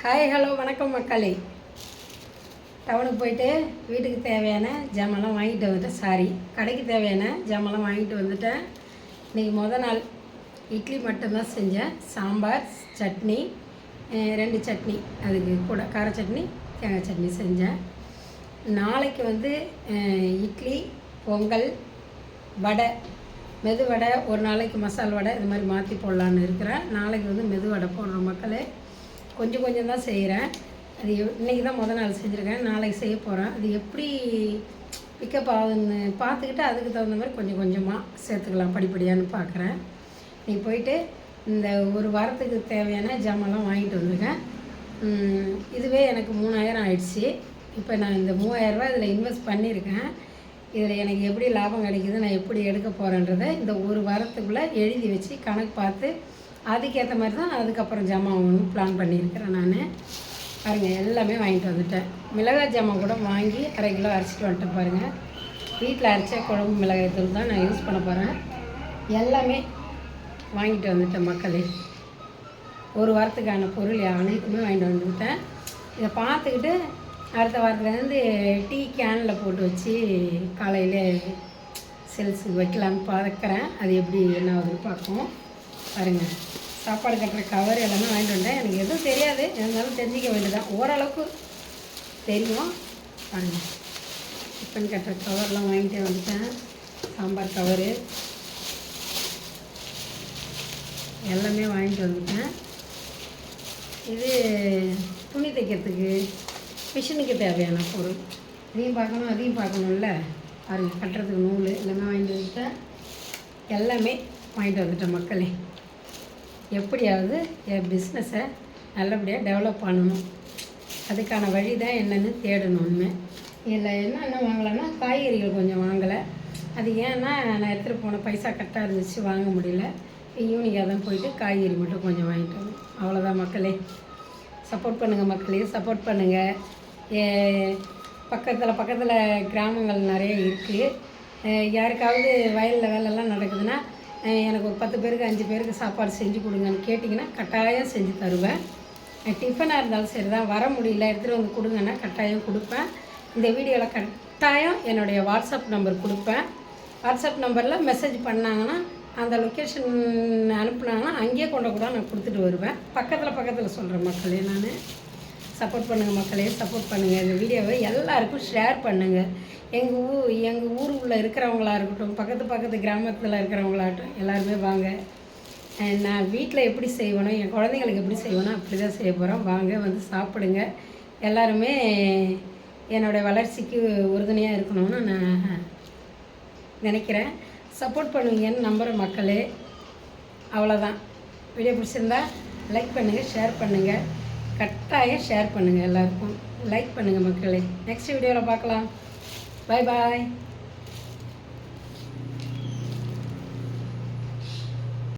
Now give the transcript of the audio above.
Hi hello வணக்கம் மக்களே. டவுனுக்கு போயிட்டு வீட்டுக்கு தேவையான ஜாமான்லாம் வாங்கிட்டு வந்துட்டேன். கடைக்கு தேவையான ஜாமான்லாம் வாங்கிட்டு வந்துட்டேன். இன்றைக்கி நாள் இட்லி மட்டும்தான் செஞ்சேன். சாம்பார், சட்னி, 2 சட்னி, அதுக்கு கூட கார சட்னி, தேங்காய் சட்னி செஞ்சேன். நாளைக்கு இட்லி, பொங்கல், வடை, மெது வடை, ஒரு நாளைக்கு மசால் வடை, இது மாதிரி மாற்றி போடலான்னு இருக்கிறேன். நாளைக்கு மெது வடை போடுற மக்களே. கொஞ்சம் தான் செய்கிறேன். அது இன்றைக்கி தான் நாள் செஞ்சுருக்கேன். நாளைக்கு செய்ய போகிறேன். அது எப்படி பிக்கப் ஆகுதுன்னு பார்த்துக்கிட்டு அதுக்கு தகுந்த மாதிரி கொஞ்சமாக சேர்த்துக்கலாம் படிப்படியான்னு பார்க்குறேன். நீ போயிட்டு இந்த ஒரு வாரத்துக்கு தேவையான ஜாமான்லாம் வாங்கிட்டு வந்துருக்கேன். இதுவே எனக்கு 3000 ஆயிடுச்சு. இப்போ நான் இந்த 3000 இதில் இன்வெஸ்ட் பண்ணியிருக்கேன். இதில் எனக்கு எப்படி லாபம் கிடைக்கிது, நான் எப்படி எடுக்க போகிறேன்றதை இந்த ஒரு வாரத்துக்குள்ளே எழுதி வச்சு கணக்கு பார்த்து அதுக்கேற்ற மாதிரி தான் அதுக்கப்புறம் ஜாமான் வாங்கணும் பிளான் பண்ணியிருக்கிறேன். நான் பாருங்கள் எல்லாமே வாங்கிட்டு வந்துட்டேன். மிளகாய் ஜாமான் கூட வாங்கி 1/2 கிலோ அரைச்சிட்டு வந்துட்டேன். பாருங்கள், வீட்டில் அரைச்ச குழம்பு மிளகாய் தூள் தான் நான் யூஸ் பண்ண போகிறேன். எல்லாமே வாங்கிட்டு வந்துட்டேன் மக்களே. ஒரு வாரத்துக்கான பொருள் அனைத்துமே வாங்கிட்டு வந்துவிட்டேன். இதை பார்த்துக்கிட்டு அடுத்த வாரத்துலேருந்து டீ கேனில் போட்டு வச்சு காலையில் சேல்ஸுக்கு வைக்கலான்னு பார்க்குறேன். அது எப்படி என்ன ஆகுதுன்னு பார்ப்போம். பாருங்கள், சாப்பாடு கட்டுற கவர் எல்லாமே வாங்கிட்டு வந்தேன். எனக்கு எதுவும் தெரியாது, இருந்தாலும் தெரிஞ்சிக்க வேண்டியதான். ஓரளவுக்கு தெரியும். பாருங்கள், டிஃபன் கட்டுற கவர்லாம் வாங்கிட்டு வந்துட்டேன். சாம்பார் கவரு எல்லாமே வாங்கிட்டு வந்துட்டேன். இது துணி தைக்கிறதுக்கு மிஷினுக்கு தேவையான பொருள். இதையும் பார்க்கணும் அதையும் பார்க்கணும்ல. பாருங்கள், கட்டுறதுக்கு நூல் எல்லாமே வாங்கிட்டு வந்துட்டேன். எல்லாமே வாங்கிட்டு வந்துட்டேன் மக்களே. எப்படியாவது என் பிஸ்னஸை நல்லபடியாக டெவலப் பண்ணணும். அதுக்கான வழி தான் என்னென்னு தேடணுன்னு. இதில் என்ன வாங்கலைன்னா காய்கறிகள் கொஞ்சம் வாங்கலை. அது ஏன்னா நான் எடுத்துகிட்டு போன பைசா கரெக்டாக இருந்துச்சு, வாங்க முடியல. ஈவினிங்காக தான் போயிட்டு காய்கறி மட்டும் கொஞ்சம் வாங்கிட்டு வந்தோம். அவ்வளோதான் மக்களே. சப்போர்ட் பண்ணுங்கள் மக்களே, சப்போர்ட் பண்ணுங்கள். பக்கத்தில் கிராமங்கள் நிறைய இருக்குது. யாருக்காவது வயலில் வேலைலாம் நடக்குதுன்னா எனக்கு ஒரு 10 பேருக்கு 5 பேருக்கு சாப்பாடு செஞ்சு கொடுங்கன்னு கேட்டிங்கன்னா கட்டாயம் செஞ்சு தருவேன். டிஃபனாக இருந்தாலும் சரி தான். வர முடியல எடுத்துகிட்டு வந்து கொடுங்கன்னா கட்டாயம் கொடுப்பேன். இந்த வீடியோவில் கட்டாயம் என்னுடைய வாட்ஸ்அப் நம்பர் கொடுப்பேன். வாட்ஸ்அப் நம்பரில் மெசேஜ் பண்ணாங்கன்னா அந்த லொக்கேஷன் அனுப்புனாங்கன்னா அங்கேயே கொண்டு கூட நான் கொடுத்துட்டு வருவேன். பக்கத்தில் சொல்கிறேன் மக்களே. நான் சப்போர்ட் பண்ணுங்கள் மக்களே, சப்போர்ட் பண்ணுங்கள். இந்த வீடியோவை எல்லாருக்கும் ஷேர் பண்ணுங்கள். எங்கள் ஊருக்குள்ளே இருக்கிறவங்களா இருக்கட்டும், பக்கத்து கிராமத்தில் இருக்கிறவங்களாகட்டும், எல்லாருமே வாங்க. நான் வீட்டில் எப்படி செய்வேனோ, என் குழந்தைங்களுக்கு எப்படி செய்வேனோ அப்படி தான் செய்ய போகிறோம். வாங்க வந்து சாப்பிடுங்க. எல்லாருமே என்னோடய வளர்ச்சிக்கு உறுதுணையாக இருக்கணும்னு நான் நினைக்கிறேன். சப்போர்ட் பண்ணுவீங்கன்னு நம்புகிற மக்களே. அவ்வளோதான். வீடியோ பிடிச்சிருந்தா லைக் பண்ணுங்கள், ஷேர் பண்ணுங்கள். கட்டாயம் ஷேர் பண்ணுங்கள். எல்லாருக்கும் லைக் பண்ணுங்கள் மக்களே. நெக்ஸ்ட் வீடியோவில் பார்க்கலாம். பாய்.